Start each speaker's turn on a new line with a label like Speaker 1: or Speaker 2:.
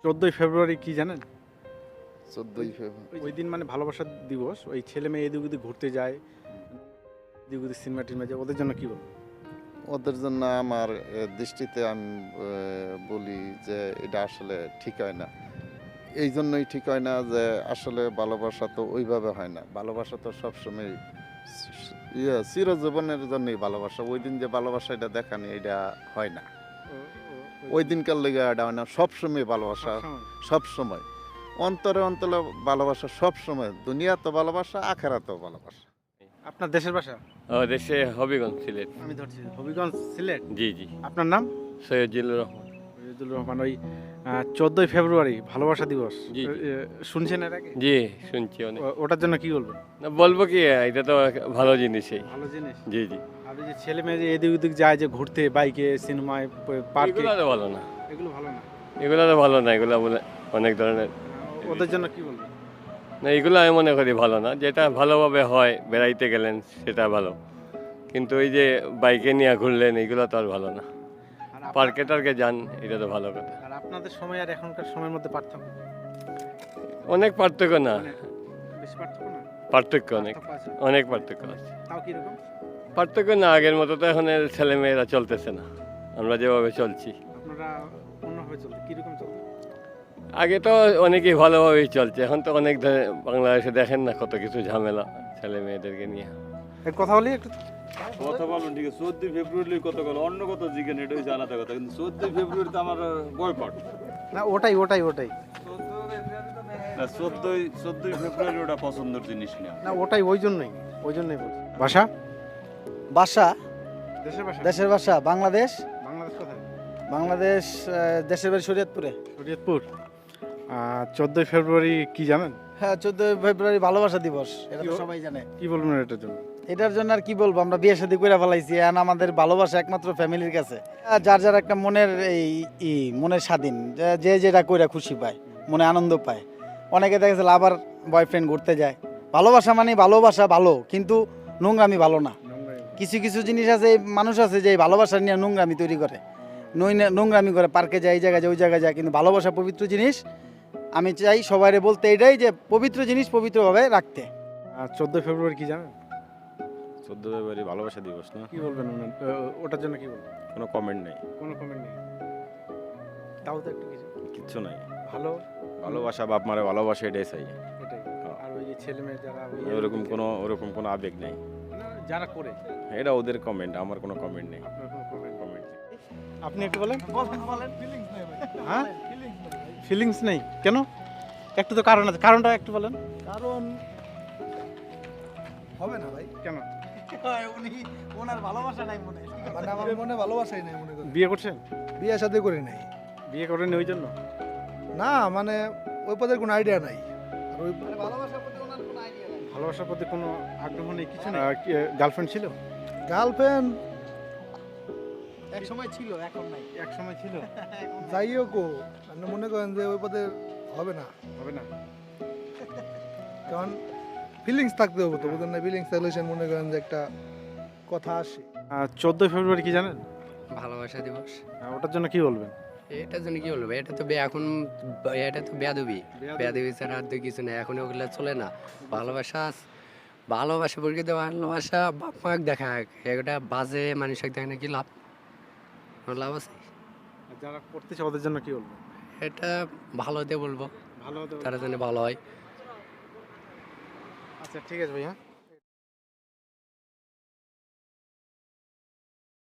Speaker 1: 14ই ফেব্রুয়ারি কি জানেন?
Speaker 2: 14ই ফেব্রুয়ারি
Speaker 1: ওই দিন মানে ভালোবাসার দিবস। ওই ছেলে মেয়ে এদিক ওদিক ঘুরতে যায়, এদিক ওদিক সিনেমা টিনেমা যায়, ওদের জন্য কি বলবো?
Speaker 2: ওদের জন্য আমার দৃষ্টিতে আমি বলি যে এটা আসলে ঠিক হয় না। এই জন্যই ঠিক হয় না যে আসলে ভালোবাসা তো ওইভাবে হয় না। ভালোবাসা তো সবসময় চিরজীবনের জন্যই ভালোবাসা। ওই দিন যে ভালোবাসা এটা দেখানি এটা হয় না। ওই দিনকার লেগে এটা হয় না। সবসময় ভালোবাসা, সবসময় অন্তরে অন্তরে ভালোবাসা, সবসময় দুনিয়া তো ভালোবাসা, আখেরাতেও ভালোবাসা।
Speaker 1: আপনার দেশের ভাষা?
Speaker 3: দেশে হবিগঞ্জ সিলেট।
Speaker 1: আমি ধরছি হবিগঞ্জ, সিলেট।
Speaker 3: জি জি।
Speaker 1: আপনার নাম?
Speaker 3: সৈয়দ জিল্লুর রহমান।
Speaker 1: শহীদুল রহমান। ওই 14ই ফেব্রুয়ারি ভালোবাসা দিবস,
Speaker 3: জি, জি।
Speaker 1: শুনছেন এর আগে?
Speaker 3: জি শুনছি অনেক।
Speaker 1: ওটার জন্য কি বলবেন?
Speaker 3: না বলবো কি, এটা তো ভালো জিনিসই।
Speaker 1: ভালো জিনিস।
Speaker 3: জি জি।
Speaker 1: আর এই যে ছেলে মেয়ে যে এদিক ওদিক যায়, যে ঘুরতে, বাইকে, সিনেমায়, পার্কে,
Speaker 3: এগুলো তো ভালো না,
Speaker 1: এগুলো ভালো না।
Speaker 3: এগুলো তো ভালো না, এগুলো বলে অনেক ধরনের।
Speaker 1: ওদের জন্য কি বলবেন?
Speaker 3: না এগুলো আমি মনে করি ভালো না। যেটা ভালোভাবে হয়, বেড়াইতে গেলেন সেটা ভালো, কিন্তু ওই যে বাইকে নিয়ে ঘুরলেন এগুলো তো আর ভালো না।
Speaker 1: আর
Speaker 3: পার্কে টার্কে যান, এটা তো ভালো কথা।
Speaker 1: আর আপনাদের সময় আর এখনকার সময়ের মধ্যে পার্থক্য?
Speaker 3: অনেক পার্থক্য না,
Speaker 1: মানে বেশি পার্থক্য না?
Speaker 3: পার্থক্য অনেক,
Speaker 1: পার্থক্য আছে।
Speaker 3: অনেক পার্থক্য আছে।
Speaker 1: তাও কিরকম?
Speaker 3: পার্থক্য না, আগের মতো তো এখন ছেলে মেয়েরা চলতেছে না, আমরা যেভাবে চলছি।
Speaker 1: আপনারা অন্যভাবে চলতে কিরকম চলতে?
Speaker 3: আগে তো অনেকেই ভালোভাবেই চলছে, এখন তো অনেক বাংলাদেশে দেখেন না কত কিছু ঝামেলা ছেলে মেয়েদেরকে নিয়ে।
Speaker 1: এক কথা বলি একটু।
Speaker 4: কথা বলবেন ঠিক আছে, 14ই ফেব্রুয়ারি কত গেল, অন্য কত জিজ্ঞেস এটা হচ্ছে আলাদা কথা, কিন্তু 14ই ফেব্রুয়ারিতে আমার বয়কট
Speaker 1: না, ওটাই ওটাই ওটাই
Speaker 4: না, 14ই ফেব্রুয়ারি ওটা পছন্দের জিনিস না।
Speaker 1: না, ওটাই ওই জন্যই বলছি। ভাষা?
Speaker 5: ভাষা,
Speaker 1: দেশের ভাষা?
Speaker 5: দেশের ভাষা বাংলাদেশ।
Speaker 1: বাংলাদেশ কোথায়?
Speaker 5: বাংলাদেশ দেশের বাড়ি শরীয়তপুরে।
Speaker 1: শরীয়তপুর। 14ই ফেব্রুয়ারি কি জানেন?
Speaker 5: হ্যাঁ, 14ই ফেব্রুয়ারি ভালোবাসা দিবস, এটা তো সবাই জানে।
Speaker 1: কি বলবেন এটার জন্য?
Speaker 5: এটার জন্য আর কি বলবো, আমরা বিয়ে শাদী করে ফেলাইছি, এখন আমাদের ভালোবাসা একমাত্র ফ্যামিলির কাছে। যার যার একটা মনের মনের স্বাধীন, যে যেটা কইরা খুশি পায়, মনে আনন্দ পায়। অনেকে দেখা গেছে আবার বয়ফ্রেন্ড ঘুরতে যায়। ভালোবাসা মানে ভালোবাসা ভালো, কিন্তু নোংরামি ভালো না। কিছু কিছু জিনিস আছে, মানুষ আছে যে ভালোবাসা নিয়ে নোংরামি তৈরি করে, নোংরামি করে, পার্কে যায়, এই জায়গায় যায়, ওই জায়গায় যায়। কিন্তু ভালোবাসা পবিত্র জিনিস। আমি চাই সবাইরে বলতে এটাই, যে পবিত্র জিনিস পবিত্রভাবে রাখতে।
Speaker 1: 14ই ফেব্রুয়ারি কি জানেন?
Speaker 6: 14 ফেব্রুয়ারি ভালোবাসা দিবস না?
Speaker 1: কি বলবেন ওটার জন্য কি বলবেন?
Speaker 6: কোনো কমেন্ট নেই,
Speaker 1: কোনো কমেন্ট নেই। তাও তো একটু কিছু
Speaker 6: কিচ্ছু নাই।
Speaker 1: ভালো,
Speaker 6: ভালোবাসা, বাপ মারে ভালোবাসা, এটাই চাই।
Speaker 1: এটাই।
Speaker 6: হ্যাঁ।
Speaker 1: আর ওই যে ছেলে মেয়ে যারা
Speaker 6: ওরকম কোনো আবেগ নেই।
Speaker 1: যারা করে,
Speaker 6: এটা ওদের কমেন্ট, আমার কোনো কমেন্ট নেই।
Speaker 1: আপনার কোনো কমেন্ট?
Speaker 6: কমেন্ট নেই।
Speaker 1: আপনি একটু বলেন। হ্যাঁ, ফিলিংস নেই কেন? একটু তো কারণ আছে, কারণটা একটু বলেন।
Speaker 5: কারণ হবে না ভাই,
Speaker 1: কেন?
Speaker 5: উনি ওনার ভালোবাসা নাই মনে, মানে আমার মনে ভালোবাসাই নাই মনে করি।
Speaker 1: বিয়ে করছেন?
Speaker 5: বিয়ে শাদী করি নাই।
Speaker 1: বিয়ে করেন ওই জন্য?
Speaker 5: না, মানে ওই পদের কোনো আইডিয়া নাই। আর ওই ভালোবাসার প্রতি ওনার কোনো আইডিয়া নাই।
Speaker 1: ভালোবাসার প্রতি কোনো আগ্রহ নেই, কিছু নেই? গার্লফ্রেন্ড ছিল?
Speaker 5: গার্লফ্রেন্ড এক সময় ছিল, এখন নাই।
Speaker 1: এক সময় ছিল।
Speaker 5: যাই হোক, আপনি মনে করেন যে ওই পদে হবে না,
Speaker 1: হবে না।
Speaker 5: কারণ ফিলিংস থাকতে হবে তো, বুঝলেন না? ফিলিংস থাকলে সে মনে করেন যে একটা কথা আসে।
Speaker 1: 14ই ফেব্রুয়ারি কি জানেন?
Speaker 7: ভালোবাসা দিবস।
Speaker 1: ওটার জন্য কি বলবেন?
Speaker 7: এটার জন্য কি বলবো, এটা তো এখন এটা তো বেয়াদবি, বেয়াদবি ছাড়া আর তো কিছু নেই, এখন ওগুলো চলে না। ভালোবাসা প্রকৃত ভালোবাসা বাপ মাক দেখা, এটা বাজে মানুষকে দেখে না, কি লাভ? কোনো লাভ আছে?
Speaker 1: আর যারা করতেছে ওদের জন্য কি বলবেন?
Speaker 7: এটা ভালো দিয়ে বলবো,
Speaker 1: ভালো হতে
Speaker 7: তারা যেন ভালো হয়।
Speaker 1: আচ্ছা, ঠিক আছে ভাই। হ্যাঁ।